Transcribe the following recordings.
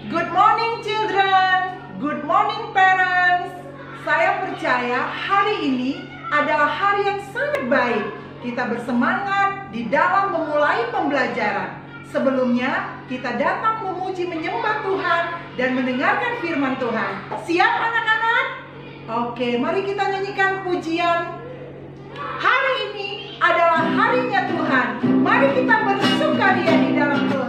Good morning children, good morning parents. Saya percaya hari ini adalah hari yang sangat baik. Kita bersemangat di dalam memulai pembelajaran. Sebelumnya kita datang memuji menyembah Tuhan dan mendengarkan firman Tuhan. Siap anak-anak? Oke, mari kita nyanyikan pujian. Hari ini adalah harinya Tuhan. Mari kita bersukaria di dalam Tuhan.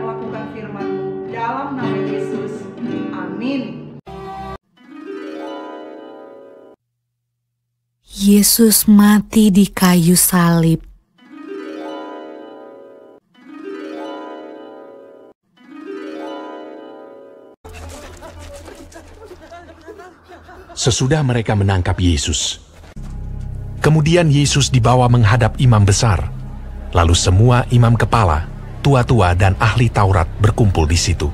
melakukan firman-Mu. Dalam nama Yesus, amin. Yesus mati di kayu salib. Sesudah mereka menangkap Yesus, kemudian Yesus dibawa menghadap imam besar. Lalu semua imam kepala, tua-tua dan ahli Taurat berkumpul di situ.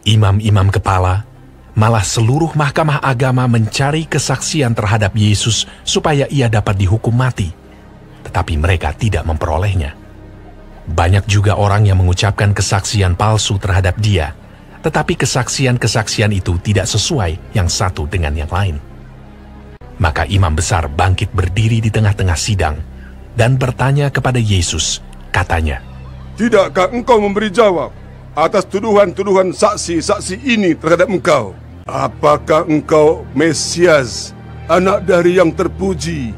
Imam-imam kepala, malah seluruh mahkamah agama mencari kesaksian terhadap Yesus supaya ia dapat dihukum mati. Tetapi mereka tidak memperolehnya. Banyak juga orang yang mengucapkan kesaksian palsu terhadap dia, tetapi kesaksian-kesaksian itu tidak sesuai yang satu dengan yang lain. Maka imam besar bangkit berdiri di tengah-tengah sidang dan bertanya kepada Yesus, katanya, "Tidakkah engkau memberi jawab atas tuduhan-tuduhan saksi-saksi ini terhadap engkau? Apakah engkau Mesias, anak dari yang terpuji?"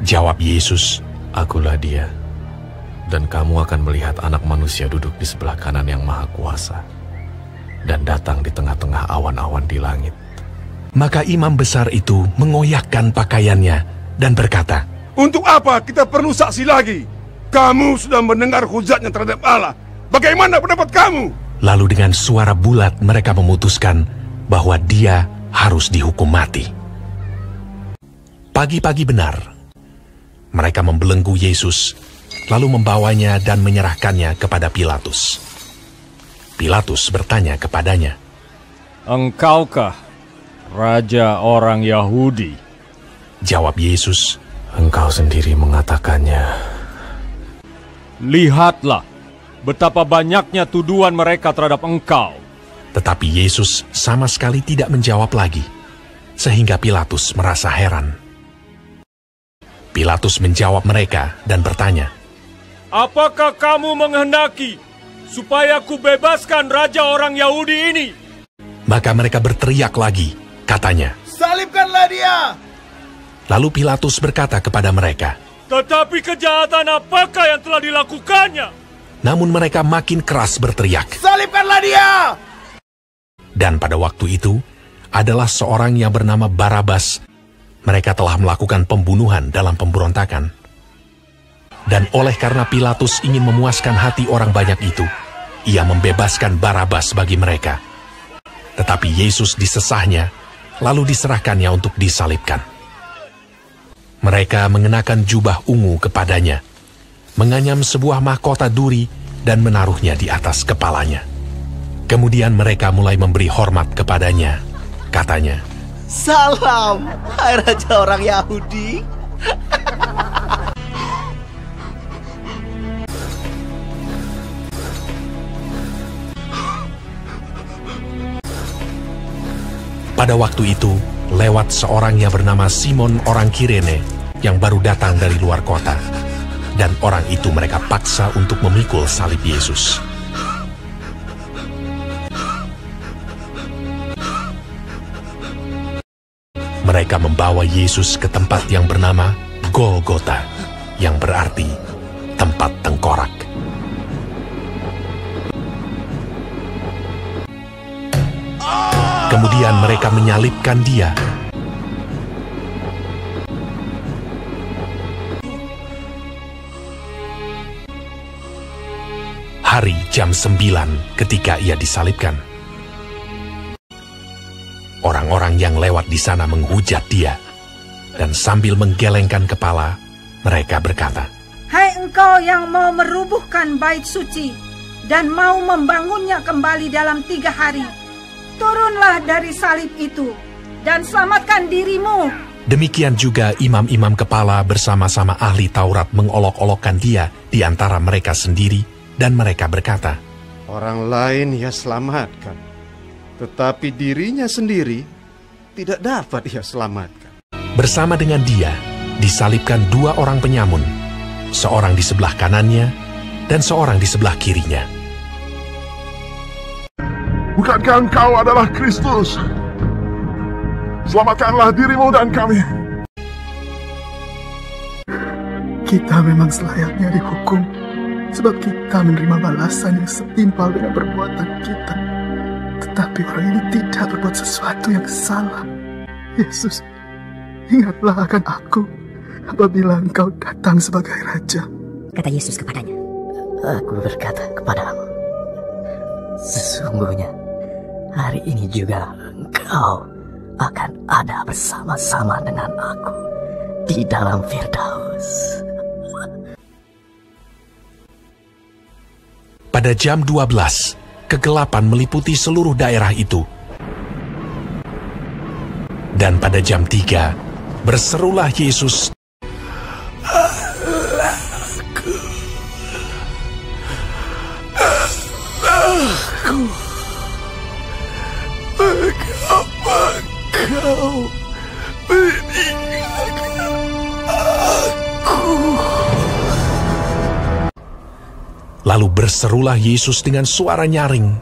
Jawab Yesus, "Akulah dia, dan kamu akan melihat Anak Manusia duduk di sebelah kanan yang Maha Kuasa, dan datang di tengah-tengah awan-awan di langit." Maka imam besar itu mengoyakkan pakaiannya dan berkata, "Untuk apa kita perlu saksi lagi? Kamu sudah mendengar hujatnya terhadap Allah. Bagaimana pendapat kamu?" Lalu dengan suara bulat mereka memutuskan bahwa dia harus dihukum mati. Pagi-pagi benar, mereka membelenggu Yesus, lalu membawanya dan menyerahkannya kepada Pilatus. Pilatus bertanya kepadanya, "Engkaukah Raja orang Yahudi?" Jawab Yesus, "Engkau sendiri mengatakannya." "Lihatlah betapa banyaknya tuduhan mereka terhadap engkau." Tetapi Yesus sama sekali tidak menjawab lagi, sehingga Pilatus merasa heran. Pilatus menjawab mereka dan bertanya, "Apakah kamu menghendaki supaya ku bebaskan Raja orang Yahudi ini?" Maka mereka berteriak lagi, katanya, "Salibkanlah dia!" Lalu Pilatus berkata kepada mereka, "Tetapi kejahatan apakah yang telah dilakukannya?" Namun mereka makin keras berteriak. "Salibkanlah dia!" Dan pada waktu itu, adalah seorang yang bernama Barabas. Mereka telah melakukan pembunuhan dalam pemberontakan. Dan oleh karena Pilatus ingin memuaskan hati orang banyak itu, ia membebaskan Barabas bagi mereka. Tetapi Yesus disesahnya, lalu diserahkannya untuk disalibkan. Mereka mengenakan jubah ungu kepadanya, menganyam sebuah mahkota duri dan menaruhnya di atas kepalanya. Kemudian mereka mulai memberi hormat kepadanya. Katanya, "Salam, hai Raja orang Yahudi." Pada waktu itu, lewat seorang yang bernama Simon orang Kirene yang baru datang dari luar kota. Dan orang itu mereka paksa untuk memikul salib Yesus. Mereka membawa Yesus ke tempat yang bernama Golgota, yang berarti tempat tengkorak. Kemudian mereka menyalibkan dia. Hari jam 9 ketika ia disalibkan. Orang-orang yang lewat di sana menghujat dia, dan sambil menggelengkan kepala, mereka berkata, "Hai engkau yang mau merubuhkan bait suci dan mau membangunnya kembali dalam 3 hari, turunlah dari salib itu dan selamatkan dirimu." Demikian juga imam-imam kepala bersama-sama ahli Taurat mengolok-olokkan dia di antara mereka sendiri, dan mereka berkata, "Orang lain ia selamatkan, tetapi dirinya sendiri tidak dapat ia selamatkan." Bersama dengan dia disalibkan 2 orang penyamun, seorang di sebelah kanannya dan seorang di sebelah kirinya. "Bukankah engkau adalah Kristus? Selamatkanlah dirimu dan kami." Kita memang selayaknya dihukum sebab kita menerima balasan yang setimpal dengan perbuatan kita. Tetapi orang ini tidak berbuat sesuatu yang salah. Yesus, ingatlah akan aku apabila Engkau datang sebagai Raja. Kata Yesus kepadanya, Aku berkata kepadamu, sesungguhnya hari ini juga engkau akan ada bersama-sama dengan aku di dalam Firdaus. Pada jam 12, kegelapan meliputi seluruh daerah itu. Dan pada jam 3, berserulah Yesus, Mengapa kau meninggalkan aku? Lalu berserulah Yesus dengan suara nyaring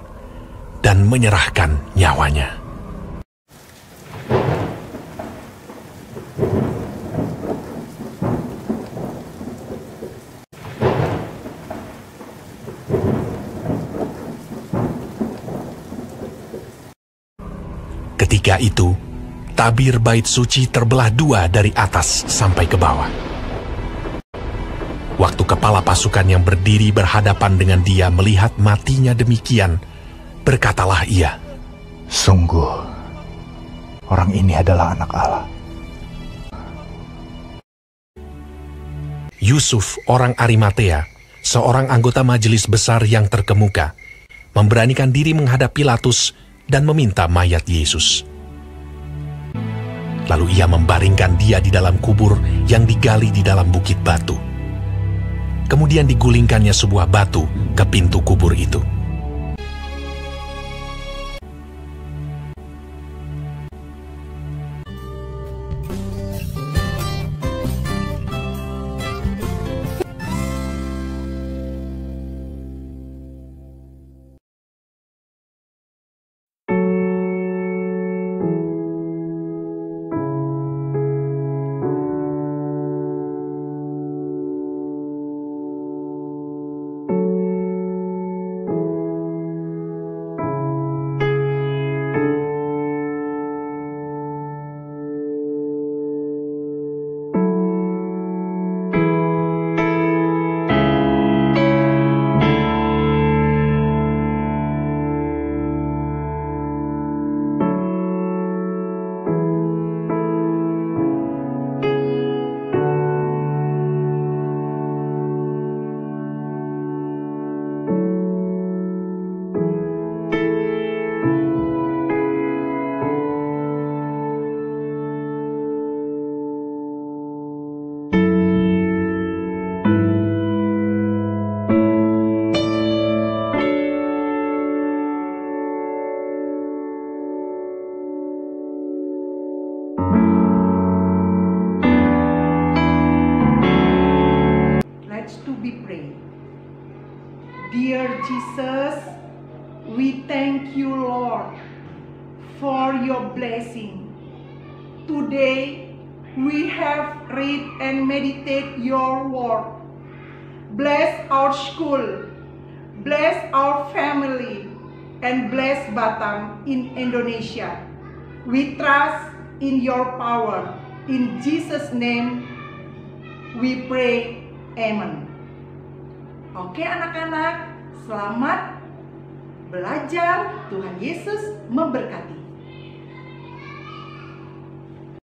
dan menyerahkan nyawanya. Ketika itu, tabir bait suci terbelah dua dari atas sampai ke bawah. Waktu kepala pasukan yang berdiri berhadapan dengan dia melihat matinya demikian, berkatalah ia, Sungguh, orang ini adalah anak Allah. Yusuf, orang Arimatea, seorang anggota majelis besar yang terkemuka, memberanikan diri menghadap Pilatus dan meminta mayat Yesus. Lalu ia membaringkan dia di dalam kubur yang digali di dalam bukit batu. Kemudian digulingkannya sebuah batu ke pintu kubur itu. Dear Jesus, we thank you, Lord, for your blessing. Today, we have read and meditate your word. Bless our school, bless our family, and bless Batam in Indonesia. We trust in your power. In Jesus' name, we pray. Amen. Oke anak-anak, selamat belajar. Tuhan Yesus memberkati.